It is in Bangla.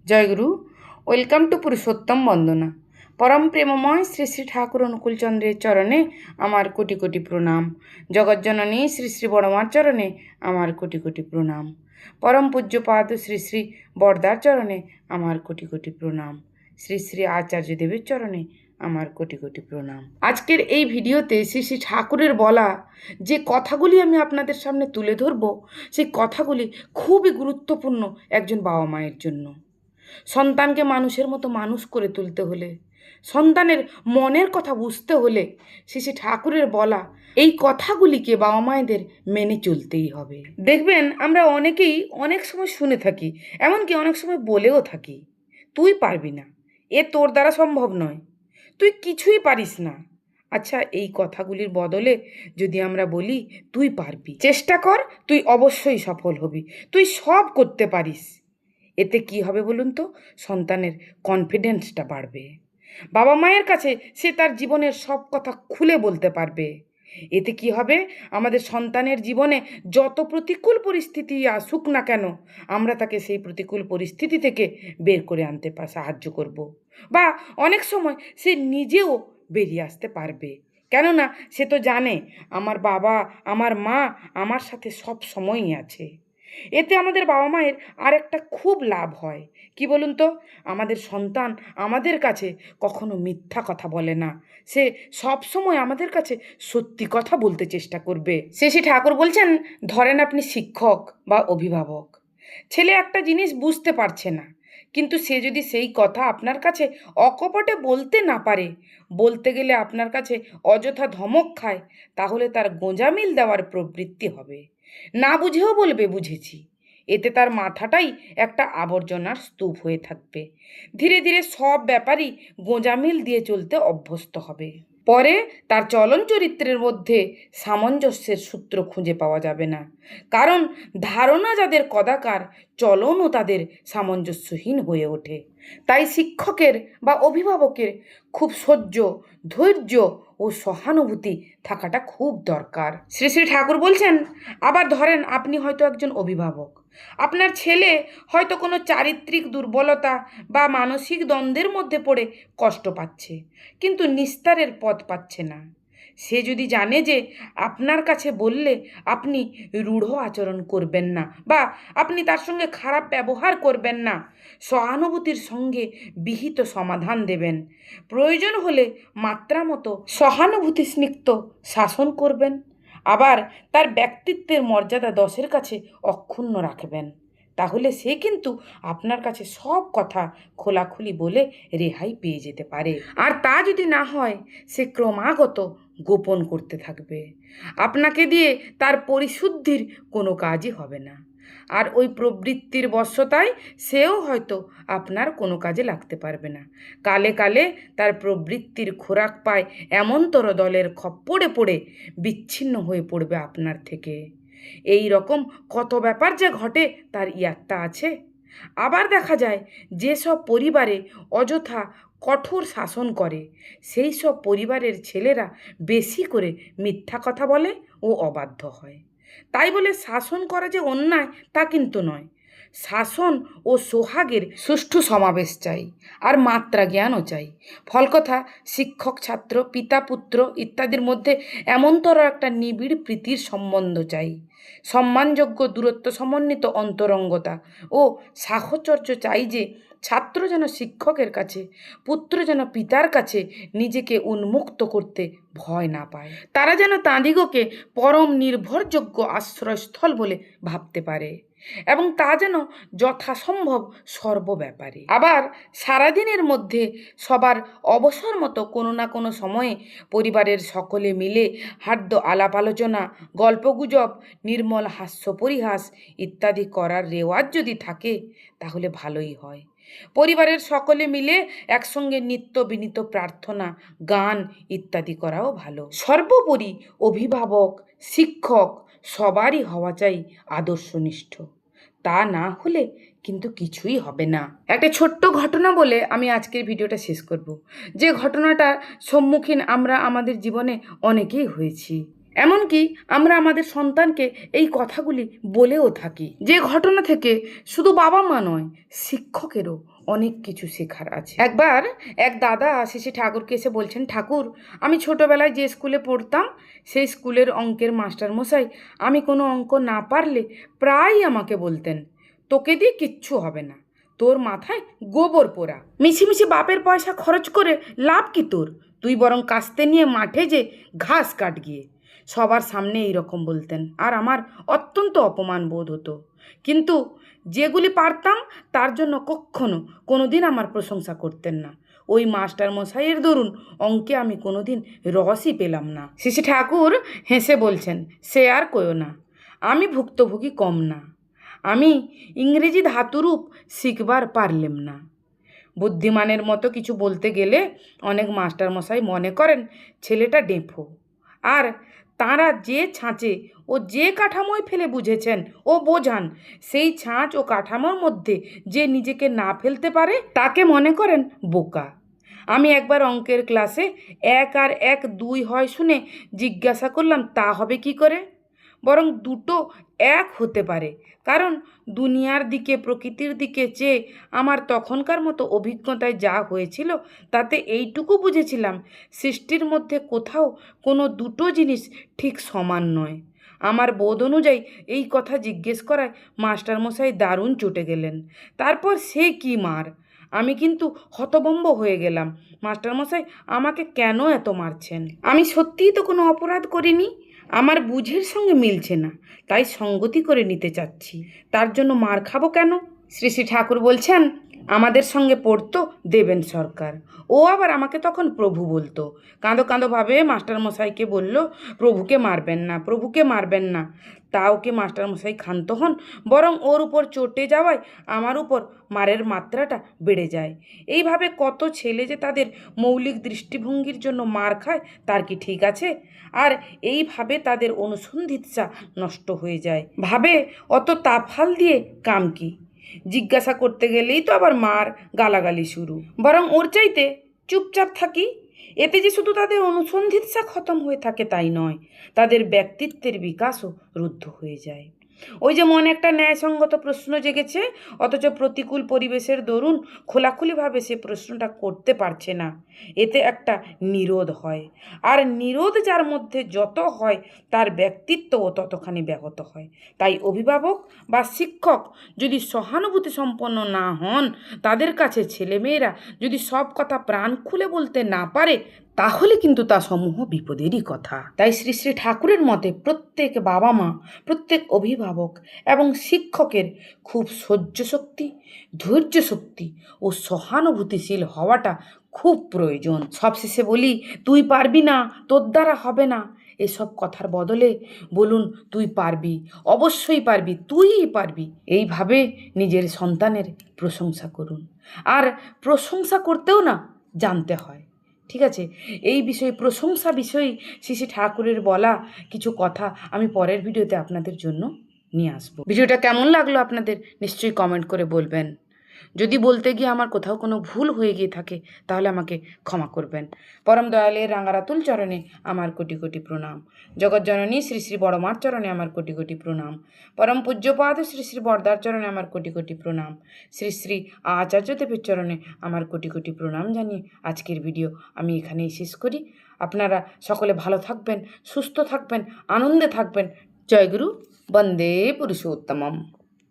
জয়গুরু। ওয়েলকাম টু পুরুষোত্তম বন্দনা। পরম প্রেমময় শ্রী শ্রী ঠাকুর অনুকূলচন্দ্রের চরণে আমার কোটি কোটি প্রণাম। জগজ্জননী শ্রী শ্রী বড়মার চরণে আমার কোটি কোটি প্রণাম। পরম পূজ্যপাদ শ্রী শ্রী বরদার চরণে আমার কোটি কোটি প্রণাম। শ্রী শ্রী আচার্য দেবের চরণে আমার কোটি কোটি প্রণাম। আজকের এই ভিডিওতে শ্রী শ্রী ঠাকুরের বলা যে কথাগুলি আমি আপনাদের সামনে তুলে ধরব, সেই কথাগুলি খুবই গুরুত্বপূর্ণ একজন বাবা মায়ের জন্য। সন্তানকে মানুষের মতো মানুষ করে তুলতে হলে, সন্তানের মনের কথা বুঝতে হলে শ্রী শ্রী ঠাকুরের বলা এই কথাগুলিকে বাবা মায়েদের মেনে চলতেই হবে। দেখবেন আমরা অনেকেই অনেক সময় শুনে থাকি, এমনকি অনেক সময় বলেও থাকি, তুই পারবি না, এ তোর দ্বারা সম্ভব নয়, তুই কিছুই পারিস না। আচ্ছা, এই কথাগুলির বদলে যদি আমরা বলি তুই পারবি, চেষ্টা কর, তুই অবশ্যই সফল হবি, তুই সব করতে পারিস, এতে কি হবে বলুন তো? সন্তানের কনফিডেন্সটা বাড়বে। বাবা মায়ের কাছে সে তার জীবনের সব কথা খুলে বলতে পারবে। এতে কি হবে? আমাদের সন্তানের জীবনে যত প্রতিকূল পরিস্থিতি আসুক না কেন, আমরা তাকে সেই প্রতিকূল পরিস্থিতি থেকে বের করে আনতে সাহায্য করব। বা অনেক সময় সে নিজেও বেরিয়ে আসতে পারবে, কেননা সে তো জানে আমার বাবা, আমার মা আমার সাথে সব সময়ই আছে। এতে আমাদের বাবা মায়ের আরেকটা খুব লাভ হয়, কি বলুন তো? আমাদের সন্তান আমাদের কাছে কখনো মিথ্যা কথা বলে না, সে সব সময় আমাদের কাছে সত্যি কথা বলতে চেষ্টা করবে। শ্রী ঠাকুর বলছেন, ধরেন আপনি শিক্ষক বা অভিভাবক, ছেলে একটা জিনিস বুঝতে পারছে না, কিন্তু সে যদি সেই কথা আপনার কাছে অকপটে বলতে না পারে, বলতে গেলে আপনার কাছে অযথা ধমক খায়, তাহলে তার গোঁজামিল দেওয়ার প্রবৃত্তি হবে, না বুঝেও বলবে বুঝেছি। এতে তার মাথাটাই একটা আবর্জনার স্তূপ হয়ে থাকবে। ধীরে ধীরে সব ব্যাপারই গোঁজামিল দিয়ে চলতে অভ্যস্ত হবে। পরে তার চলন চরিত্রের মধ্যে সামঞ্জস্যের সূত্র খুঁজে পাওয়া যাবে না, কারণ ধারণা যাদের কদাকার, চলনও তাদের সামঞ্জস্যহীন হয়ে ওঠে। তাই শিক্ষকের বা অভিভাবকের খুব সহ্য, ধৈর্য ও সহানুভূতি থাকাটা খুব দরকার। শ্রী শ্রী ঠাকুর বলছেন, আবার ধরেন আপনি হয়তো একজন অভিভাবক, আপনার ছেলে হয়তো কোনো চারিত্রিক দুর্বলতা বা মানসিক দ্বন্দ্বের মধ্যে পড়ে কষ্ট পাচ্ছে, কিন্তু নিস্তারের পথ পাচ্ছে না। সে যদি জানে যে আপনার কাছে বললে আপনি রূঢ় আচরণ করবেন না বা আপনি তার সঙ্গে খারাপ ব্যবহার করবেন না, সহানুভূতির সঙ্গে বিহিত সমাধান দেবেন, প্রয়োজন হলে মাত্রা মতো সহানুভূতি স্নিগ্ধ শাসন করবেন, আবার তার ব্যক্তিত্বের মর্যাদা 10-এর কাছে অক্ষুণ্ণ রাখবেন, তাহলে সে কিন্তু আপনার কাছে সব কথা খোলাখুলি বলে রেহাই পেয়ে যেতে পারে। আর তা যদি না হয়, সে ক্রমাগত গোপন করতে থাকবে, আপনাকে দিয়ে তার পরিশুদ্ধির কোনো কাজই হবে না। আর ওই প্রবৃত্তির বশ্যতায় সেও হয়তো আপনার কোনো কাজে লাগতে পারবে না। কালে কালে তার প্রবৃত্তির খোরাক পায় এমনতর দলের খপ্পরে পড়ে বিচ্ছিন্ন হয়ে পড়বে আপনার থেকে। এই রকম কত ব্যাপার যে ঘটে তার ইয়াত্তা আছে। আবার দেখা যায় যেসব পরিবারে অযথা কঠোর শাসন করে, সেই সব পরিবারের ছেলেরা বেশি করে মিথ্যা কথা বলে ও অবাধ্য হয়। তাই বলে শাসন করা যে অন্যায় তা কিন্তু নয়। শাসন ও সোহাগের সুষ্ঠু সমাবেশ চাই, আর মাত্রা জ্ঞানও চাই। ফলকথা, শিক্ষক ছাত্র, পিতা পুত্র ইত্যাদির মধ্যে এমনতর একটা নিবিড় প্রীতির সম্বন্ধ চাই, সম্মানযোগ্য দূরত্ব সমন্বিত অন্তরঙ্গতা ও সাহচর্য চাই, যে ছাত্র যেন শিক্ষকের কাছে, পুত্র যেন পিতার কাছে নিজেকে উন্মুক্ত করতে ভয় না পায়। তারা যেন তাঁদিগকে পরম নির্ভরযোগ্য আশ্রয়স্থল বলে ভাবতে পারে, এবং তা যেন যথাসম্ভব সর্বব্যাপারে। আবার সারাদিনের মধ্যে সবার অবসর মতো কোনো না কোনো সময়ে পরিবারের সকলে মিলে হাস্য আলাপ আলোচনা, গল্পগুজব, নির্মল হাস্য পরিহাস ইত্যাদি করার রেওয়াজ যদি থাকে, তাহলে ভালোই হয়। পরিবারের সকলে মিলে একসঙ্গে নিত্য বিনীত প্রার্থনা, গান ইত্যাদি করাও ভালো। সর্বোপরি অভিভাবক, শিক্ষক সবারই হওয়া চাই আদর্শনিষ্ঠ। তা না হলে কিন্তু কিছুই হবে না। একটা ছোট্ট ঘটনা বলে আমি আজকের ভিডিওটা শেষ করব, যে ঘটনাটার সম্মুখীন আমরা আমাদের জীবনে অনেকেই হয়েছি। এমনকি আমরা আমাদের সন্তানকে এই কথাগুলি বলেও থাকি। যে ঘটনা থেকে শুধু বাবা মা নয়, শিক্ষকেরও অনেক কিছু শেখার আছে। একবার এক দাদা শ্রী ঠাকুরকে এসে বলছেন, ঠাকুর, আমি ছোটবেলায় যে স্কুলে পড়তাম সেই স্কুলের অঙ্কের মাস্টারমশাই আমি কোনো অঙ্ক না পারলে প্রায়ই আমাকে বলতেন, তোকে দিয়ে কিচ্ছু হবে না, তোর মাথায় গোবর পোড়া, মিছিমিছি বাপের পয়সা খরচ করে লাভ কি তোর, তুই বরং কাস্তে নিয়ে মাঠে যে ঘাস কাট গিয়ে। সবার সামনে এইরকম বলতেন, আর আমার অত্যন্ত অপমান বোধ হতো। কিন্তু যেগুলি পারতাম তার জন্য কখনো কোনোদিন আমার প্রশংসা করতেন না। ওই মাস্টার মশাইয়ের দরুন অঙ্কে আমি কোনোদিন রসই পেলাম না। শ্রী ঠাকুর হেসে বলছেন, সে আর কইও না, আমি ভুক্তভোগী কম না, আমি ইংরেজি ধাতুরূপ শিখবার পারলেম না। বুদ্ধিমানের মতো কিছু বলতে গেলে অনেক মাস্টারমশাই মনে করেন ছেলেটা ডেঁফো, আর তাঁরা যে ছাঁচে ও যে কাঠামোয় ফেলে বুঝেছেন ও বোঝান, সেই ছাঁচ ও কাঠামোর মধ্যে যে নিজেকে না ফেলতে পারে তাকে মনে করেন বোকা। আমি একবার অঙ্কের ক্লাসে 1 আর 1 2 হয় শুনে জিজ্ঞাসা করলাম, তা হবে কি করে? বরং দুটো এক হতে পারে, কারণ দুনিয়ার দিকে প্রকৃতির দিকে চেয়ে আমার তখনকার মতো অভিজ্ঞতায় যা হয়েছিল তাতে এইটুকু বুঝেছিলাম, সৃষ্টির মধ্যে কোথাও কোনো দুটো জিনিস ঠিক সমান নয়। আমার বোধ অনুযায়ী এই কথা জিজ্ঞেস করায় মাস্টারমশাই দারুণ চটে গেলেন। তারপর সে কি মার! আমি কিন্তু হতভম্ব হয়ে গেলাম, মাস্টারমশাই আমাকে কেন এত মারছেন? আমি সত্যিই তো কোনো অপরাধ করিনি, আমার বুঝের সঙ্গে মিলছে না, তাই সঙ্গতি করে নিতে চাচ্ছি, তার জন্য মার খাবো কেন? শ্রী শ্রী ঠাকুর বলছেন, আমাদের সঙ্গে পড়তো দেবেন সরকার, ও আবার আমাকে তখন প্রভু বলতো। কাঁদো কাঁদো ভাবে মাস্টারমশাইকে বলল, প্রভুকে মারবেন না, প্রভুকে মারবেন না। তাও কি মাস্টারমশাই ক্ষান্ত হন, বরং ওর উপর চটে যাওয়ায় আমার উপর মারের মাত্রাটা বেড়ে যায়। এইভাবে কত ছেলে যে তাদের মৌলিক দৃষ্টিভঙ্গির জন্য মার খায় তার কি ঠিক আছে? আর এইভাবে তাদের অনুসন্ধিৎসা নষ্ট হয়ে যায়। ভাবে অত তাফাল দিয়ে কাম কি? জিজ্ঞাসা করতে গেলেই তো আবার মার, গালাগালি শুরু। বরং ওর চাইতে চুপচাপ থাকি, এতে যে শুধু তাদের অনুসন্ধিৎসা খতম হয়ে থাকে তাই নয়, তাদের ব্যক্তিত্বের বিকাশও রুদ্ধ হয়ে যায়। ওই যে মনে একটা ন্যায়সঙ্গত প্রশ্ন জেগেছে, অথচ প্রতিকূল পরিবেশের দরুন খোলাখুলিভাবে সে প্রশ্নটা করতে পারছে না, এতে একটা নিরোধ হয়। আর নিরোধ যার মধ্যে যত হয় তার ব্যক্তিত্বও ততখানি ব্যাহত হয়। তাই অভিভাবক বা শিক্ষক যদি সহানুভূতি সম্পন্ন না হন, তাদের কাছে ছেলেমেয়েরা যদি সব কথা প্রাণ খুলে বলতে না পারে, তাহলে কিন্তু তা সমূহ বিপদেরই কথা। তাই শ্রী শ্রী ঠাকুরের মতে প্রত্যেক বাবা মা, প্রত্যেক অভিভাবক এবং শিক্ষকের খুব সহ্য শক্তি, ধৈর্য শক্তি ও সহানুভূতিশীল হওয়াটা খুব প্রয়োজন। সবশেষে বলি, তুই পারবি না, তোর দ্বারা হবে না, এসব কথার বদলে বলুন, তুই পারবি, অবশ্যই পারবি, তুইই পারবি। এইভাবে নিজের সন্তানের প্রশংসা করুন। আর প্রশংসা করতেও না জানতে হয়, ঠিক আছে? এই বিষয়ে প্রশংসা বিষয়ে শ্রী শ্রী ঠাকুরের বলা কিছু কথা আমি পরের ভিডিওতে আপনাদের জন্য নিয়ে আসবো। ভিডিওটা কেমন লাগলো আপনাদের নিশ্চয়ই কমেন্ট করে বলবেন। যদি বলতে গিয়ে আমার কোথাও কোনো ভুল হয়ে গিয়ে থাকে তাহলে আমাকে ক্ষমা করবেন। পরম দয়ালের রাঙারাতুল চরণে আমার কোটি কোটি প্রণাম। জগৎজননী শ্রী শ্রী বড়মার চরণে আমার কোটি কোটি প্রণাম। পরম পূজ্যপাদ শ্রী শ্রী বরদার চরণে আমার কোটি কোটি প্রণাম। শ্রী শ্রী আচার্যদেবের চরণে আমার কোটি কোটি প্রণাম জানিয়ে আজকের ভিডিও আমি এখানেই শেষ করি। আপনারা সকলে ভালো থাকবেন, সুস্থ থাকবেন, আনন্দে থাকবেন। জয় গুরু, বন্দে পুরুষোত্তমম।